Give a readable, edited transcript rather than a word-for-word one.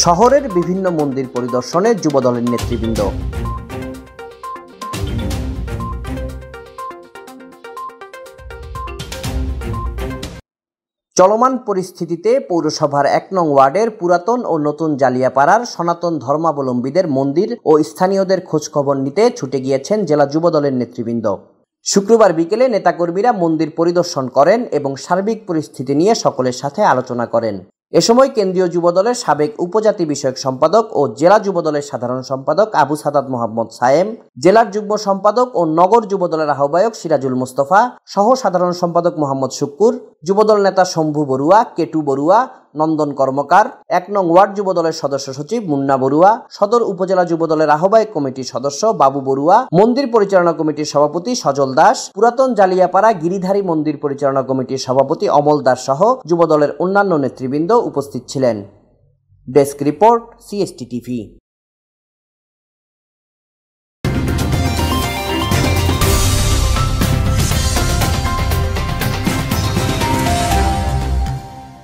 শহরের বিভিন্ন মন্দির পরিদর্শনে যুবদলের নেতৃবৃন্দ। চলমান পরিস্থিতিতে পৌরসভার ১ নং ওয়ার্ডের পুরাতন ও নতুন জালিয়াপাড়ার সনাতন ধর্মাবলম্বীদের মন্দির ও স্থানীয়দের খোঁজখবর নিতে ছুটে গিয়েছেন জেলা যুবদলের নেতৃবৃন্দ। শুক্রবার বিকেলে নেতাকর্মীরা মন্দির পরিদর্শন করেন এবং সার্বিক পরিস্থিতি নিয়ে সকলের সাথে আলোচনা করেন। এ সময় কেন্দ্রীয় যুবদলের সাবেক উপজাতি বিষয়ক সম্পাদক ও জেলা যুবদলের সাধারণ সম্পাদক আবু সাদাত মোহাম্মদ সায়েম, জেলার যুগ্ম সম্পাদক ও নগর যুবদলের আহ্বায়ক সিরাজুল মুস্তফা, সহ সাধারণ সম্পাদক মোহাম্মদ শুক্কুর, যুবদল নেতা শম্ভু বড়ুয়া, কেটু বড়ুয়া, নন্দন কর্মকার, ১ নং ওয়ার্ড যুবদলের সদস্য সচিব মুন্না বড়ুয়া, সদর উপজেলা যুবদলের আহ্বায়ক কমিটির সদস্য বাবু বড়ুয়া, মন্দির পরিচালনা কমিটির সভাপতি সজল দাস, পুরাতন জালিয়াপাড়া গিরিধারী মন্দির পরিচালনা কমিটির সভাপতি অমল দাস সহ যুবদলের অন্যান্য নেতৃবৃন্দ উপস্থিত ছিলেন। Desk report, CST TV।